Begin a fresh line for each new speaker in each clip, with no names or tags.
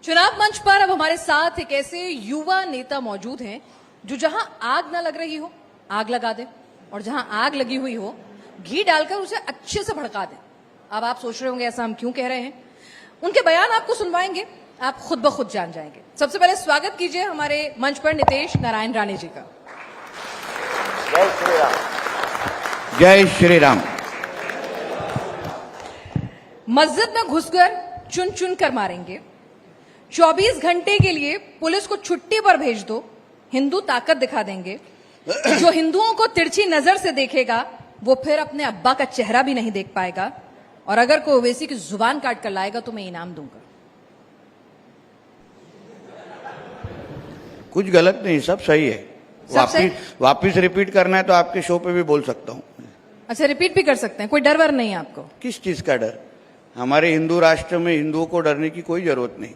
चुनाव मंच पर अब हमारे साथ एक ऐसे युवा नेता मौजूद हैं जो जहां आग ना लग रही हो आग लगा दे और जहां आग लगी हुई हो घी डालकर उसे अच्छे से भड़का दे। अब आप सोच रहे होंगे ऐसा हम क्यों कह रहे हैं, उनके बयान आपको सुनवाएंगे, आप खुद ब खुद जान जाएंगे। सबसे पहले स्वागत कीजिए हमारे मंच पर नितेश नारायण राणे जी का।
जय श्री राम।
जय श्री राम।
मस्जिद में घुसकर चुन चुन कर मारेंगे, 24 घंटे के लिए पुलिस को छुट्टी पर भेज दो, हिंदू ताकत दिखा देंगे। जो हिंदुओं को तिरछी नजर से देखेगा वो फिर अपने अब्बा का चेहरा भी नहीं देख पाएगा, और अगर कोई ओवैसी की जुबान काट कर लाएगा तो मैं इनाम दूंगा।
कुछ गलत नहीं, सब सही है। वापिस रिपीट करना है तो आपके शो पे भी बोल सकता हूँ।
अच्छा, रिपीट भी कर सकते हैं, कोई डर वर नहीं है आपको?
किस चीज का डर? हमारे हिंदू राष्ट्र में हिंदुओं को डरने की कोई जरूरत नहीं।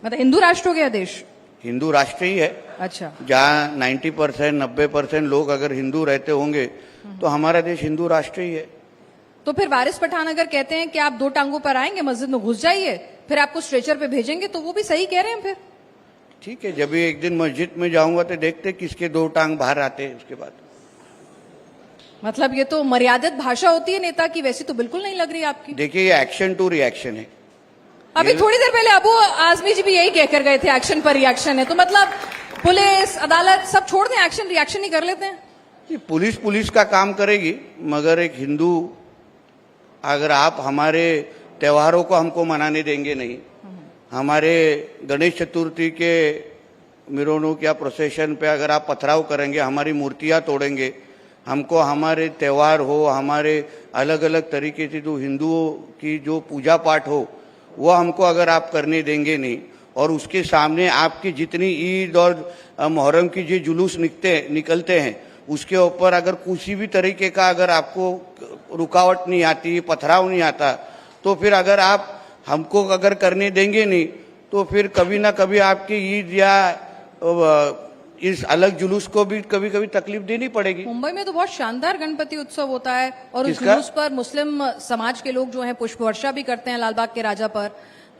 मतलब हिंदू राष्ट्र हो गया देश?
हिंदू राष्ट्र ही है।
अच्छा,
जहाँ 90% 90% लोग अगर हिंदू रहते होंगे तो हमारा देश हिंदू राष्ट्र ही है।
तो फिर वारिस पठान अगर कहते हैं कि आप 2 टांगों पर आएंगे, मस्जिद में घुस जाइए, फिर आपको स्ट्रेचर पे भेजेंगे, तो वो भी सही कह रहे हैं फिर?
ठीक है, जब भी एक दिन मस्जिद में जाऊंगा तो देखते किसके 2 टांग बाहर आते हैं उसके बाद।
मतलब ये तो मर्यादित भाषा होती है नेता की, वैसी तो बिल्कुल नहीं लग रही आपकी।
देखिए, ये एक्शन टू रिएक्शन है।
अभी थोड़ी देर पहले अबू आजमी जी भी यही कहकर गए थे, एक्शन पर रिएक्शन है। तो मतलब पुलिस अदालत सब छोड़ दें, एक्शन रिएक्शन ही कर लेते हैं।
पुलिस का काम करेगी, मगर एक हिंदू अगर आप हमारे त्योहारों को हमको मनाने देंगे नहीं, हमारे गणेश चतुर्थी के मिरोनुक या प्रोसेशन पे अगर आप पथराव करेंगे, हमारी मूर्तियां तोड़ेंगे, हमको हमारे त्योहार हो, हमारे अलग अलग तरीके से जो हिंदुओं की जो पूजा पाठ हो वो हमको अगर आप करने देंगे नहीं, और उसके सामने आपकी जितनी ईद और मुहर्रम की जो जुलूस निकलते हैं उसके ऊपर अगर किसी भी तरीके का अगर आपको रुकावट नहीं आती, पथराव नहीं आता, तो फिर अगर आप हमको अगर करने देंगे नहीं तो फिर कभी ना कभी आपकी ईद या इस अलग जुलूस को भी कभी कभी तकलीफ देनी पड़ेगी।
मुंबई में तो बहुत शानदार गणपति उत्सव होता है और उस जुलूस पर मुस्लिम समाज के लोग जो हैं पुष्प वर्षा भी करते हैं लालबाग के राजा पर।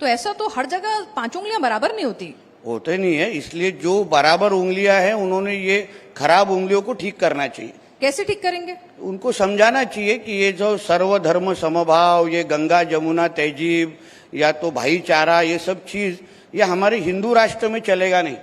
तो ऐसा तो हर जगह 5 उंगलियां बराबर नहीं होती।
होते नहीं है, इसलिए जो बराबर उंगलियां हैं उन्होंने ये खराब उंगलियों को ठीक करना चाहिए।
कैसे ठीक करेंगे?
उनको समझाना चाहिए कि ये जो सर्वधर्म समभाव, ये गंगा जमुना तहजीब या तो भाईचारा, ये सब चीज ये हमारे हिंदू राष्ट्र में चलेगा नहीं।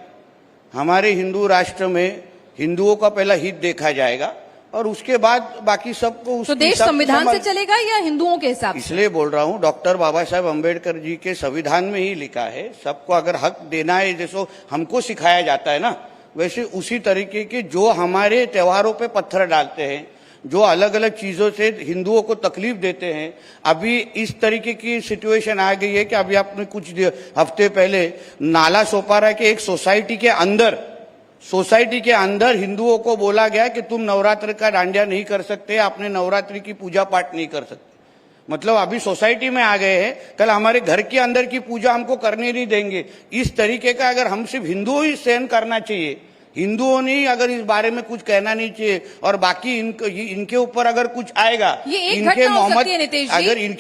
हमारे हिंदू राष्ट्र में हिंदुओं का पहला हित देखा जाएगा और उसके बाद बाकी सबको।
तो देश संविधान से चलेगा या हिंदुओं के हिसाब से?
इसलिए बोल रहा हूँ, डॉक्टर बाबा साहेब अम्बेडकर जी के संविधान में ही लिखा है, सबको अगर हक देना है, जैसे हमको सिखाया जाता है ना, वैसे उसी तरीके के जो हमारे त्योहारों पे पत्थर डालते हैं, जो अलग अलग चीजों से हिंदुओं को तकलीफ देते हैं। अभी इस तरीके की सिचुएशन आ गई है कि अभी आपने कुछ हफ्ते पहले नाला सोपारा के एक सोसाइटी के अंदर हिंदुओं को बोला गया कि तुम नवरात्र का डांडिया नहीं कर सकते, अपने नवरात्रि की पूजा पाठ नहीं कर सकते। मतलब अभी सोसाइटी में आ गए हैं, कल हमारे घर के अंदर की पूजा हमको करने नहीं देंगे। इस तरीके का अगर हम सिर्फ हिंदुओं ही सहन करना चाहिए, हिंदुओं ने अगर इस बारे में कुछ कहना नहीं चाहिए, और बाकी इनके ऊपर अगर कुछ आएगा, इनके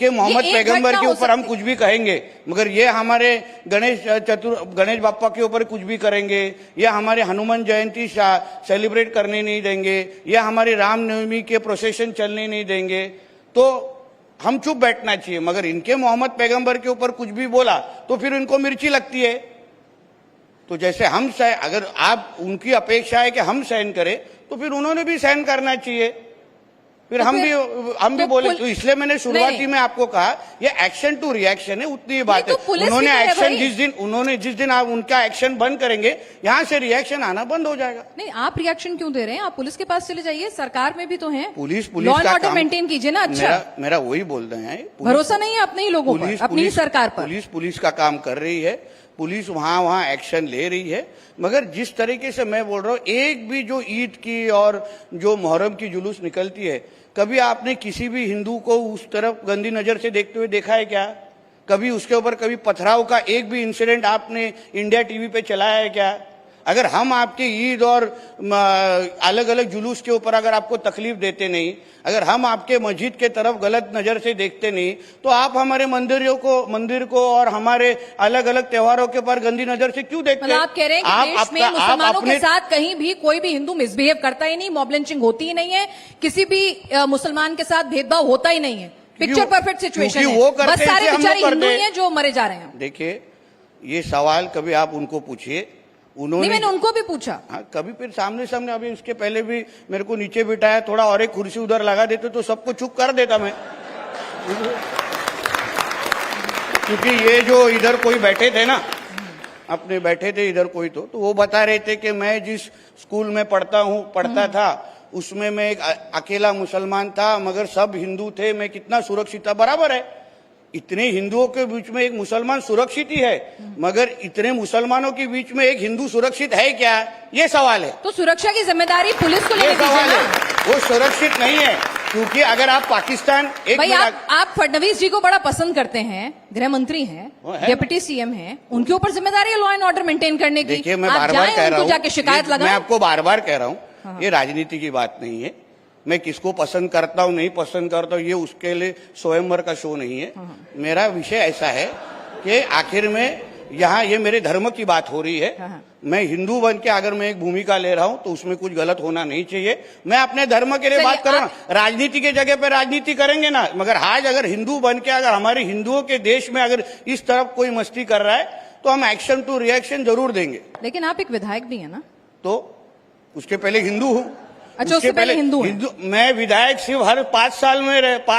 मोहम्मद पैगंबर के ऊपर हम कुछ भी कहेंगे, मगर ये हमारे गणेश बाप्पा के ऊपर कुछ भी करेंगे, या हमारे हनुमान जयंती सेलिब्रेट करने नहीं देंगे, या हमारे रामनवमी के प्रोसेशन चलने नहीं देंगे, तो हम चुप बैठना चाहिए। मगर इनके मोहम्मद पैगंबर के ऊपर कुछ भी बोला तो फिर इनको मिर्ची लगती है। तो जैसे हम अगर आप उनकी अपेक्षा है कि हम सहन करें, तो फिर उन्होंने भी सहन करना चाहिए। फिर
तो
हम भी बोले, तो इसलिए मैंने शुरुआती में आपको कहा ये एक्शन टू रिएक्शन है, उतनी ही बात है। उन्होंने एक्शन जिस दिन आप उनका एक्शन बंद करेंगे, यहाँ से रिएक्शन आना बंद हो जाएगा।
नहीं, आप रिएक्शन क्यों दे रहे हैं? आप पुलिस के पास चले जाइए, सरकार में भी तो हैं।
Police
law and order maintain कीजिए ना। अच्छा,
मेरा वही बोल रहे हैं,
भरोसा नहीं है अपने ही लोगों पर, अपनी ही सरकार पर।
पुलिस का काम कर रही है, पुलिस वहां एक्शन ले रही है। मगर जिस तरीके से मैं बोल रहा हूँ, एक भी जो ईद की और जो मुहर्रम की जुलूस निकलती है, कभी आपने किसी भी हिंदू को उस तरफ गंदी नजर से देखते हुए देखा है क्या? कभी उसके ऊपर कभी पथराव का एक भी इंसिडेंट आपने इंडिया टीवी पे चलाया है क्या? अगर हम आपके ईद और अलग अलग जुलूस के ऊपर अगर आपको तकलीफ देते नहीं, अगर हम आपके मस्जिद के तरफ गलत नजर से देखते नहीं, तो आप हमारे मंदिर को और हमारे अलग अलग त्योहारों के ऊपर गंदी नजर से क्यों देखते
मतलब आप कह रहे हैं कि देश में मुसलमानों के साथ कहीं भी कोई भी हिंदू मिसबिहेव करता ही नहीं, मॉब लिंचिंग होती ही नहीं है, किसी भी मुसलमान के साथ भेदभाव होता ही नहीं है, पिक्चर परफेक्ट सिचुएशन है,
वो
बस सारे बेचारे हिंदू ही हैं जो मरे जा रहे हैं।
देखिए, ये सवाल कभी आप उनको पूछिए,
नहीं, मैंने उनको भी पूछा।
हाँ, कभी फिर सामने अभी उसके पहले भी मेरे को नीचे बिठाया, थोड़ा और एक कुर्सी उधर लगा देते तो सबको चुप कर देता मैं। क्योंकि ये जो इधर कोई बैठे थे ना, अपने बैठे थे इधर कोई तो वो बता रहे थे कि मैं जिस स्कूल में पढ़ता था उसमें मैं एक अकेला मुसलमान था, मगर सब हिंदू थे, मैं कितना सुरक्षित था। बराबर है, इतने हिंदुओं के बीच में एक मुसलमान सुरक्षित ही है, मगर इतने मुसलमानों के बीच में एक हिंदू सुरक्षित है क्या, ये सवाल है।
तो सुरक्षा की जिम्मेदारी पुलिस को लेने दीजिए
सवाल
ना।
है, वो सुरक्षित नहीं है, क्योंकि अगर आप पाकिस्तान
भाई आप फडणवीस जी को बड़ा पसंद करते हैं, गृह मंत्री हैं, डिप्टी सीएम हैं, उनके ऊपर जिम्मेदारी है लॉ एंड ऑर्डर मेंटेन करने की।
देखिए, मैं बार बार कह रहा हूँ,
जाके शिकायत लगाएं।
मैं आपको बार बार कह रहा हूँ, ये राजनीति की बात नहीं है। मैं किसको पसंद करता हूँ नहीं पसंद करता हूँ, ये उसके लिए स्वयंवर का शो नहीं है। मेरा विषय ऐसा है कि आखिर में यहाँ ये मेरे धर्म की बात हो रही है। मैं हिंदू बन के अगर मैं एक भूमिका ले रहा हूँ तो उसमें कुछ गलत होना नहीं चाहिए। मैं अपने धर्म के लिए बात कर रहा हूँ, राजनीति के जगह पे राजनीति करेंगे ना, मगर आज अगर हिंदू बन के अगर हमारे हिंदुओं के देश में अगर इस तरफ कोई मस्ती कर रहा है तो हम एक्शन टू रिएक्शन जरूर देंगे।
लेकिन आप एक विधायक भी है ना,
तो उसके पहले हिंदू हूँ।
अच्छा, उसके पहले हिंदू
मैं विधायक सिर्फ हर 5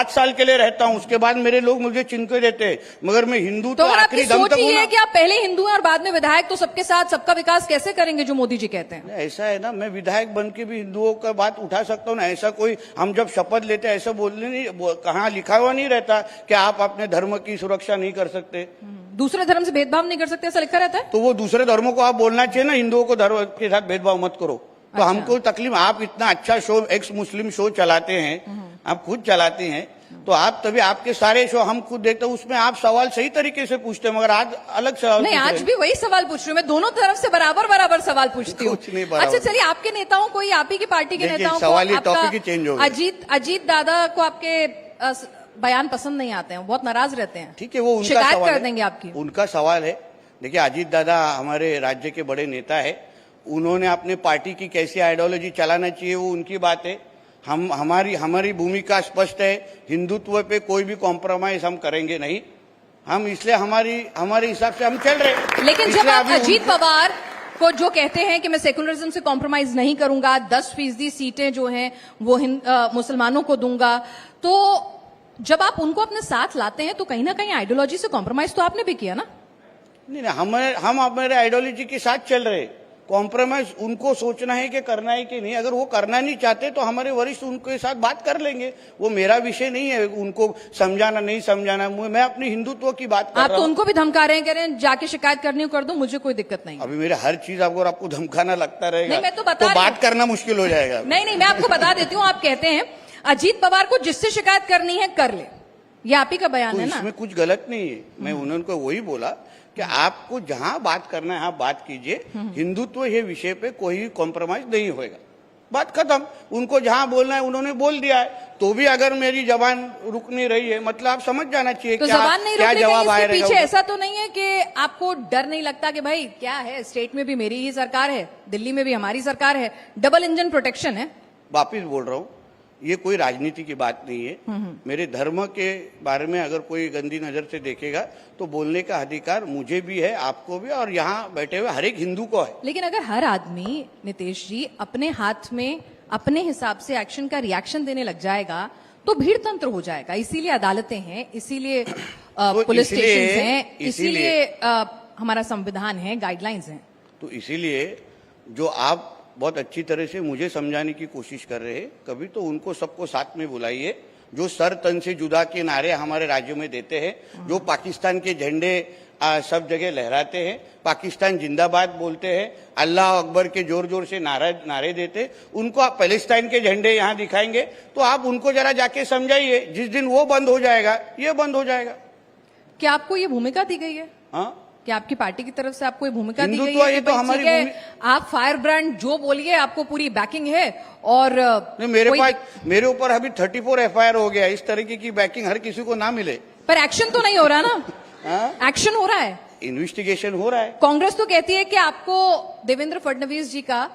साल के लिए रहता हूँ, उसके बाद मेरे लोग मुझे चिन्ह के देते हैं, मगर मैं हिंदू तो आखिरी दम तक हूँ ना।
कि आप पहले हिंदू हैं और बाद में विधायक, तो सबके साथ सबका विकास कैसे करेंगे जो मोदी जी कहते हैं?
ऐसा है ना, मैं विधायक बन के भी हिंदुओं का बात उठा सकता हूँ ना। ऐसा कोई हम जब शपथ लेते हैं ऐसा बोलने नहीं, कहाँ लिखा हुआ नहीं रहता कि आप अपने धर्म की सुरक्षा नहीं कर सकते,
दूसरे धर्म से भेदभाव नहीं कर सकते, ऐसा लिखा रहता है।
तो वो दूसरे धर्मों को आप बोलना चाहिए ना, हिंदुओं को धर्म के साथ भेदभाव मत करो। तो हमको तकलीफ, आप इतना अच्छा शो एक्स मुस्लिम शो चलाते हैं, आप खुद चलाते हैं, तो आप तभी आपके सारे शो हम खुद देखते हैं, उसमें आप सवाल सही तरीके से पूछते हैं, मगर आज अलग सवाल
नहीं, आज भी वही सवाल पूछ रही हूँ मैं, दोनों तरफ से बराबर सवाल पूछती हूँ। अच्छा चलिए, आपके नेताओं को, आप ही की पार्टी के नेताओं
सवाल ही टॉपिक ही चेंज हो गया।
अजीत दादा को आपके बयान पसंद नहीं आते हैं, बहुत नाराज रहते हैं।
ठीक है, वो उनका
शिकायत
सवाल
कर देंगे आपकी,
उनका सवाल है। देखिए, अजीत दादा हमारे राज्य के बड़े नेता है, उन्होंने अपने पार्टी की कैसी आइडियोलॉजी चलाना चाहिए वो उनकी बात है। हमारी भूमिका स्पष्ट है, हिंदुत्व पे कोई भी कॉम्प्रोमाइज हम करेंगे नहीं, हम इसलिए हमारे हिसाब से हम चल रहे।
लेकिन जब आप अजीत पवार को जो कहते हैं कि मैं सेकुलरिज्म से कॉम्प्रोमाइज नहीं करूंगा, 10% सीटें जो हैं वो मुसलमानों को दूंगा, तो जब आप उनको अपने साथ लाते हैं तो कहीं ना कहीं आइडियोलॉजी से कॉम्प्रोमाइज तो आपने भी किया ना?
नहीं, हम हमारे आइडियोलॉजी के साथ चल रहे। कॉम्प्रोमाइज उनको सोचना है कि करना है कि नहीं। अगर वो करना नहीं चाहते तो हमारे वरिष्ठ उनके साथ बात कर लेंगे, वो मेरा विषय नहीं है उनको समझाना नहीं समझाना। मैं अपने हिंदुत्व की बात कर रहा हूं।
आप तो उनको भी धमका रहे हैं, कह रहे हैं जाके शिकायत करनी हो कर दो, मुझे कोई दिक्कत नहीं।
अभी मेरे हर चीज आपको धमकाना लगता रहेगा,
नहीं, मैं तो बता
बात करना मुश्किल हो जाएगा।
नहीं, मैं आपको बता देती हूँ, आप कहते हैं अजीत पवार को जिससे शिकायत करनी है कर ले, ये आप ही का बयान है ना?
इसमें कुछ गलत नहीं है। मैं उन्होंने वही बोला कि आपको जहां बात करना है आप बात कीजिए, हिंदुत्व ये विषय पे कोई कॉम्प्रोमाइज नहीं होएगा, बात खत्म। उनको जहां बोलना है उन्होंने बोल दिया है, तो भी अगर मेरी जबान रुक नहीं रही है, मतलब आप समझ जाना चाहिए
तो जबान नहीं
क्या जवाब आएगा।
पीछे ऐसा तो नहीं है कि आपको डर नहीं लगता कि भाई क्या है, स्टेट में भी मेरी ही सरकार है, दिल्ली में भी हमारी सरकार है, डबल इंजन प्रोटेक्शन है?
वापिस बोल रहा हूँ, ये कोई राजनीति की बात नहीं है। मेरे धर्म के बारे में अगर कोई गंदी नजर से देखेगा तो बोलने का अधिकार मुझे भी है, आपको भी, और यहाँ बैठे हुए हर एक हिंदू को है।
लेकिन अगर हर आदमी, नितेश जी, अपने हाथ में अपने हिसाब से एक्शन का रिएक्शन देने लग जाएगा तो भीड़ तंत्र हो जाएगा। इसीलिए अदालतें हैं, इसीलिए पुलिस स्टेशन हैं, इसीलिए हमारा संविधान है, गाइडलाइंस हैं।
तो इसीलिए जो आप बहुत अच्छी तरह से मुझे समझाने की कोशिश कर रहे हैं, कभी तो उनको सबको साथ में बुलाइए जो सर तन से जुदा के नारे हमारे राज्यों में देते हैं, जो पाकिस्तान के झंडे सब जगह लहराते हैं, पाकिस्तान जिंदाबाद बोलते हैं, अल्लाह अकबर के जोर जोर से नारे देते, उनको आप पैलेस्टाइन के झंडे यहाँ दिखाएंगे तो आप उनको जरा जाके समझाइए। जिस दिन वो बंद हो जाएगा ये बंद हो जाएगा।
क्या आपको ये भूमिका दी गई है?
हाँ,
कि आपकी पार्टी की तरफ से आपको ये भूमिका दी गई
हिंदुत्व
है
ये
कि
तो
भाई
हमारी
ठीक है, आप फायर ब्रांड जो बोलिए, आपको पूरी बैकिंग है और
नहीं, मेरे
कोई-
पास मेरे ऊपर अभी 34 FIR हो गया। इस तरीके की बैकिंग हर किसी को ना मिले।
पर एक्शन तो नहीं हो रहा ना।
हाँ?
एक्शन हो रहा है।
इन्वेस्टिगेशन हो रहा है।
कांग्रेस तो कहती है कि आपको देवेंद्र फडणवीस जी का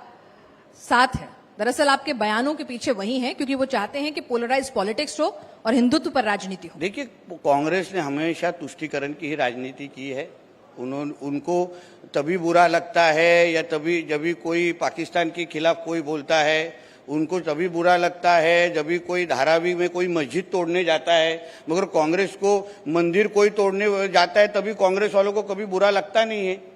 साथ है। दरअसल आपके बयानों के पीछे वही है, क्योंकि वो चाहते हैं कि पोलराइज पॉलिटिक्स हो और हिंदुत्व पर राजनीति हो।
देखिए, कांग्रेस ने हमेशा तुष्टीकरण की ही राजनीति की है। उनको तभी बुरा लगता है या तभी जब भी कोई पाकिस्तान के खिलाफ कोई बोलता है, उनको तभी बुरा लगता है जब भी कोई धारावी में कोई मस्जिद तोड़ने जाता है। मगर कांग्रेस को मंदिर कोई तोड़ने जाता है तभी कांग्रेस वालों को कभी बुरा लगता नहीं है।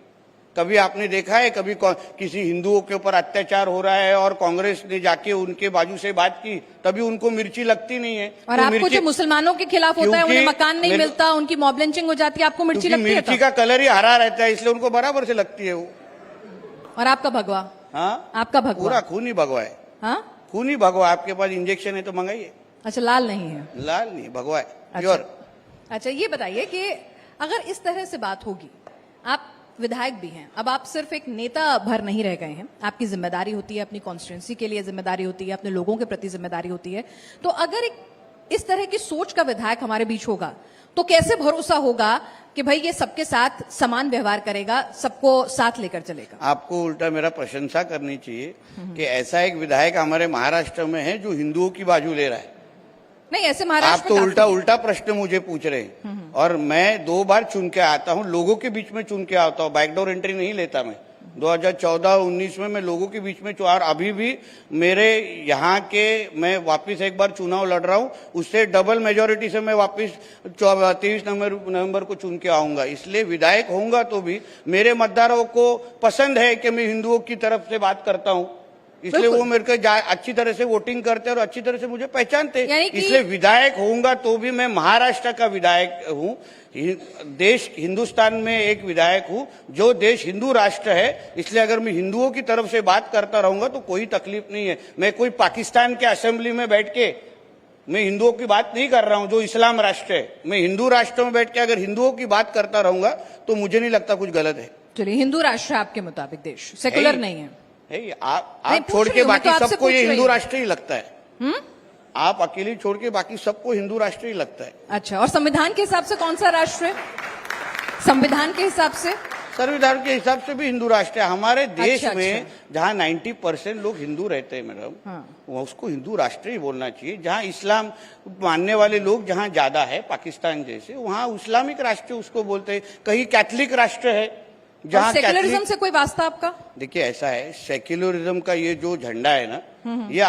कभी आपने देखा है कभी किसी हिंदुओं के ऊपर अत्याचार हो रहा है और कांग्रेस ने जाके उनके बाजू से बात की तभी उनको मिर्ची लगती नहीं है।
और
तो
आपको जो मुसलमानों के खिलाफ होता है,
क्योंकि
उन्हें मकान नहीं
मेरे-
मिलता, उनकी मॉब लिंचिंग हो जाती है, आपको मिर्ची
क्योंकि
लगती है
मिर्ची
तब?
का कलर ही हरा रहता है, इसलिए उनको बराबर से लगती है वो।
और आपका भगवा?
हाँ,
आपका भगवा
पूरा खून ही भगवा है।
हाँ?
खून ही भगवा। आपके पास इंजेक्शन है तो मंगाइए।
अच्छा, लाल नहीं है।
लाल नहीं, भगवा है
अच्छा।
प्योर।
अच्छा, ये बताइए कि अगर इस तरह से बात होगी, आप विधायक भी हैं, अब आप सिर्फ एक नेता भर नहीं रह गए हैं, आपकी जिम्मेदारी होती है, अपनी कॉन्स्टिट्यूंसी के लिए जिम्मेदारी होती है, अपने लोगों के प्रति जिम्मेदारी होती है। तो अगर एक इस तरह की सोच का विधायक हमारे बीच होगा तो कैसे भरोसा होगा कि भाई ये सबके साथ समान व्यवहार करेगा, सबको साथ लेकर चलेगा?
आपको उल्टा मेरा प्रशंसा करनी चाहिए कि ऐसा एक विधायक हमारे महाराष्ट्र में है जो हिंदुओं की बाजू ले रहा है।
नहीं, ऐसे
आप
महाराष्ट्र
तो
में
उल्टा
काफी-
उल्टा प्रश्न मुझे पूछ रहे हैं। और मैं 2 बार चुन के आता हूं, लोगों के बीच में चुन के आता हूं, बैकडोर एंट्री नहीं लेता मैं। 2014-19 में मैं लोगों के बीच में और अभी भी मेरे यहाँ के मैं वापस एक बार चुनाव लड़ रहा हूं, उससे डबल मेजोरिटी से मैं वापस 23 नवंबर को चुन के आऊंगा। इसलिए विधायक होऊंगा तो भी मेरे मतदारों को पसंद है कि मैं हिंदुओं की तरफ से बात करता हूं, इसलिए वो मेरे को अच्छी तरह से वोटिंग करते और अच्छी तरह से मुझे पहचानते।
यानी कि-
इसलिए विधायक होऊंगा तो भी मैं महाराष्ट्र का विधायक हूं। देश हिंदुस्तान में एक विधायक हूं जो देश हिंदू राष्ट्र है। इसलिए अगर मैं हिंदुओं की तरफ से बात करता रहूंगा तो कोई तकलीफ नहीं है। मैं कोई पाकिस्तान के असेंबली में बैठ के मैं हिंदुओं की बात नहीं कर रहा हूं जो इस्लाम राष्ट्र है। मैं हिंदू राष्ट्र में बैठ के अगर हिंदुओं की बात करता रहूंगा तो मुझे नहीं लगता कुछ गलत है।
चलिए, हिंदू राष्ट्र है आपके मुताबिक देश, सेकुलर नहीं है?
नहीं,
नहीं,
आप
पूछ
छोड़
रही
के
हूं, मैं
बाकी
तो आपसे
सबको
पूछ
ये
रही
हिंदू
हूं।
राष्ट्र ही लगता है। आप अकेले छोड़ के बाकी सबको हिंदू राष्ट्र ही लगता है।
अच्छा, और संविधान के हिसाब से कौन सा राष्ट्र है? संविधान के हिसाब से?
संविधान के हिसाब से भी हिंदू राष्ट्र है। हमारे देश
अच्छा,
में
अच्छा।
जहाँ 90% लोग हिंदू रहते हैं मैडम, वो उसको हिंदू राष्ट्र ही बोलना चाहिए। जहाँ इस्लाम मानने वाले लोग जहाँ ज्यादा है, पाकिस्तान जैसे, वहाँ इस्लामिक राष्ट्र उसको बोलते हैं। कहीं कैथलिक राष्ट्र है जहाँ
सेकुलरिज्म से कोई वास्ता आपका?
देखिए, ऐसा है, सेक्युलरिज्म का ये जो झंडा है ना, ये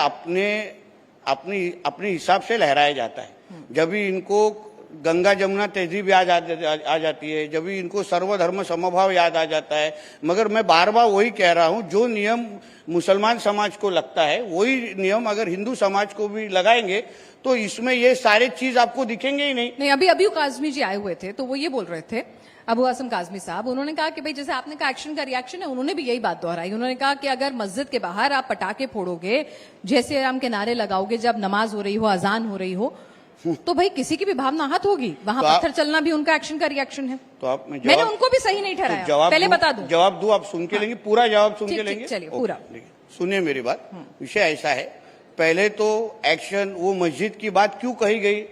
अपने हिसाब से लहराया जाता है। जब भी इनको गंगा जमुना तहजीब याद आ जाती है, जब भी इनको सर्वधर्म समभाव याद आ जाता है। मगर मैं बार बार वही कह रहा हूं, जो नियम मुसलमान समाज को लगता है वही नियम अगर हिंदू समाज को भी लगाएंगे तो इसमें ये सारे चीज आपको दिखेंगे ही नहीं।
नहीं, अभी काजमी जी आए हुए थे तो वो ये बोल रहे थे, अबू आसम काजमी साहब, उन्होंने कहा कि भाई जैसे आपने कहा एक्शन का रिएक्शन है, उन्होंने भी यही बात दोहराई। उन्होंने कहा कि अगर मस्जिद के बाहर आप पटाखे फोड़ोगे, जैसे राम के नारे लगाओगे जब नमाज हो रही हो, अजान हो रही हो, तो भाई किसी की भी भावना आहत होगी। वहां
तो
पत्थर चलना भी उनका एक्शन का रिएक्शन है।
तो आप
मैंने उनको भी सही नहीं ठहराया,
जवाब
पहले बता दूं।
जवाब दो, आप सुन के लेंगे, पूरा जवाब सुन के लेंगे।
चलिए, पूरा
सुनिए मेरी बात। विषय ऐसा है, पहले तो एक्शन वो मस्जिद की बात क्यों कही गई?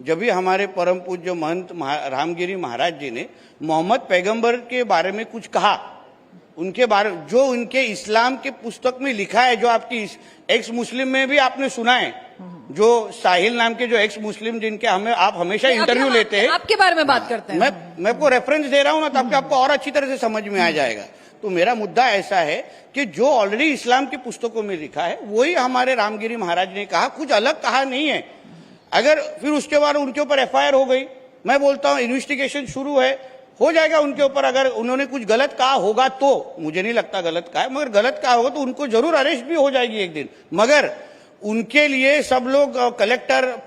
जब भी हमारे परम पूज्य महंत रामगिरी महाराज जी ने मोहम्मद पैगंबर के बारे में कुछ कहा, उनके बारे जो उनके इस्लाम के पुस्तक में लिखा है, जो आपकी एक्स मुस्लिम में भी आपने सुना है, जो साहिल नाम के जो एक्स मुस्लिम जिनके आप हमेशा इंटरव्यू लेते हैं,
आपके बारे में बात करते हैं।
मैं आपको रेफरेंस दे रहा हूं ना, ताकि आपको और अच्छी तरह से समझ में आ जाएगा। तो मेरा मुद्दा ऐसा है कि जो ऑलरेडी इस्लाम की पुस्तकों में लिखा है वही हमारे रामगिरी महाराज ने कहा, कुछ अलग कहा नहीं है। अगर फिर उसके बाद उनके ऊपर FIR हो गई, मैं बोलता हूं इन्वेस्टिगेशन शुरू है, हो जाएगा उनके ऊपर। अगर उन्होंने कुछ गलत कहा होगा तो, मुझे नहीं लगता गलत कहा है, मगर गलत कहा होगा तो उनको जरूर अरेस्ट भी हो जाएगी एक दिन। मगर उनके लिए सब लोग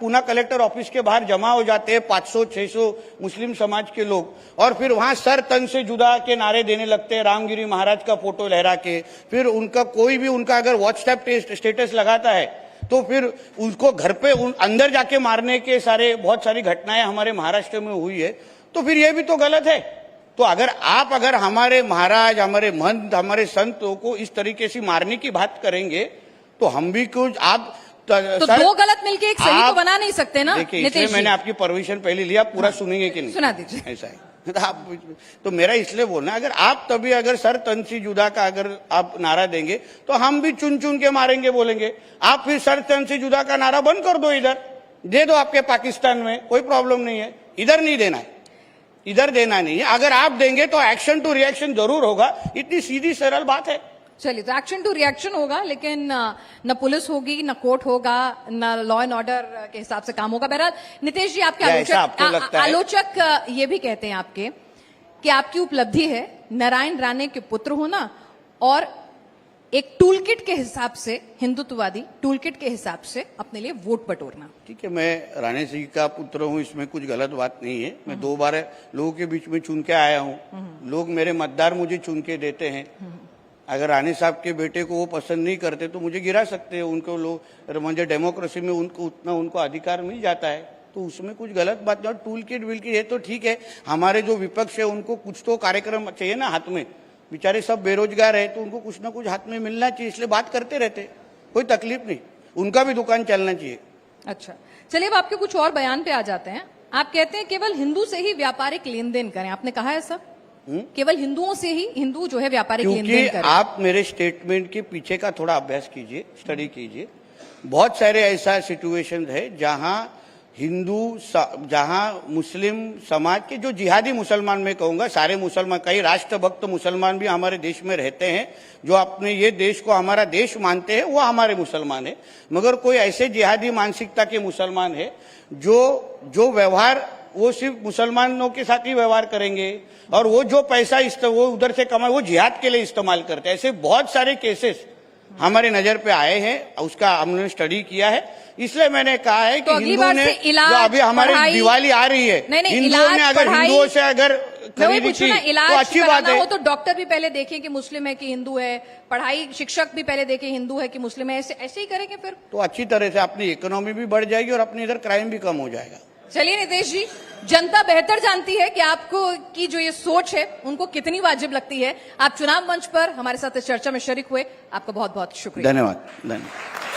पूना कलेक्टर ऑफिस के बाहर जमा हो जाते हैं, 500-600 मुस्लिम समाज के लोग, और फिर वहां सर तन से जुदा के नारे देने लगते हैं, रामगिरी महाराज का फोटो लहरा के। फिर उनका कोई भी उनका अगर व्हाट्सएप स्टेटस लगाता है तो फिर उनको घर पे अंदर जाके मारने के बहुत सारी घटनाएं हमारे महाराष्ट्र में हुई है। तो फिर ये भी तो गलत है। तो अगर हमारे महाराज, हमारे महंत, हमारे संतों को इस तरीके से मारने की बात करेंगे तो हम भी कुछ आप
तो दो गलत मिलके एक सही तो बना नहीं सकते ना।
देखिए, इसलिए
नितेश जी,
मैंने आपकी परमिशन पहले लिया, पूरा सुनेंगे कि नहीं?
सुना दीजिए।
ऐसा है आप, तो मेरा इसलिए बोलना, अगर आप तभी अगर सर तन से जुदा का अगर आप नारा देंगे तो हम भी चुन चुन के मारेंगे बोलेंगे। आप फिर सर तन से जुदा का नारा बंद कर दो, इधर दे दो आपके पाकिस्तान में, कोई प्रॉब्लम नहीं है। इधर नहीं देना है, इधर देना नहीं है। अगर आप देंगे तो एक्शन टू रिएक्शन जरूर होगा, इतनी सीधी सरल बात है।
चलिए, तो एक्शन टू रिएक्शन होगा, लेकिन न पुलिस होगी, न कोर्ट होगा, न लॉ एंड ऑर्डर के हिसाब से काम होगा। बहरहाल नितेश जी, आपके आलोचक ये भी कहते हैं आपके कि आपकी उपलब्धि है नारायण राणे के पुत्र होना और एक टूलकिट के हिसाब से, हिंदुत्ववादी टूलकिट के हिसाब से अपने लिए वोट बटोरना।
ठीक है, मैं राणे सिंह का पुत्र हूं, इसमें कुछ गलत बात नहीं है। मैं 2 बार लोगों के बीच में चुन के आया हूं, लोग मेरे मतदार मुझे चुन के देते हैं। अगर राणे साहब के बेटे को वो पसंद नहीं करते तो मुझे गिरा सकते हैं, उनको लोग, मुझे डेमोक्रेसी में उनको अधिकार मिल जाता है, तो उसमें कुछ गलत बात नहीं। टूल किट विलकिट है तो ठीक है, हमारे जो विपक्ष है उनको कुछ तो कार्यक्रम चाहिए ना हाथ में, बेचारे सब बेरोजगार है तो उनको कुछ ना कुछ हाथ में मिलना चाहिए, इसलिए बात करते रहते, कोई तकलीफ नहीं, उनका भी दुकान चलना चाहिए।
अच्छा, चलिए अब आपके कुछ और बयान पे आ जाते हैं। आप कहते हैं केवल हिंदू से ही व्यापारिक लेन देन करें, आपने कहा है सर? केवल हिंदुओं से ही, हिंदू जो है व्यापारिक लेन देन करें।
आप मेरे स्टेटमेंट के पीछे का थोड़ा अभ्यास कीजिए, स्टडी कीजिए। बहुत सारे ऐसा सिचुएशन है जहां मुस्लिम समाज के, जो जिहादी मुसलमान मैं कहूंगा, सारे मुसलमान, कई राष्ट्रभक्त मुसलमान भी हमारे देश में रहते हैं, जो अपने ये देश को हमारा देश मानते हैं, वो हमारे मुसलमान है। मगर कोई ऐसे जिहादी मानसिकता के मुसलमान है जो व्यवहार वो सिर्फ मुसलमानों के साथ ही व्यवहार करेंगे और वो जो पैसा वो उधर से कमाए वो जिहाद के लिए इस्तेमाल करते हैं। ऐसे बहुत सारे केसेस हमारे नजर पे आए हैं, उसका हमने स्टडी किया है। इसलिए मैंने कहा है कि हिंदुओं ने, जो अभी हमारी दिवाली आ रही है, हिंदुओं ने अगर हिंदुओं से अगर खरीदी की तो अच्छी बात है।
तो डॉक्टर भी पहले देखें कि मुस्लिम है कि हिंदू है, पढ़ाई शिक्षक भी पहले देखें हिंदू है कि मुस्लिम है, ऐसे ही करेंगे फिर
तो अच्छी तरह से अपनी इकोनॉमी भी बढ़ जाएगी और अपने इधर क्राइम भी कम हो जाएगा।
चलिए नितेश जी, जनता बेहतर जानती है कि आपको की जो ये सोच है उनको कितनी वाजिब लगती है। आप चुनाव मंच पर हमारे साथ इस चर्चा में शरीक हुए, आपका बहुत बहुत शुक्रिया।
धन्यवाद।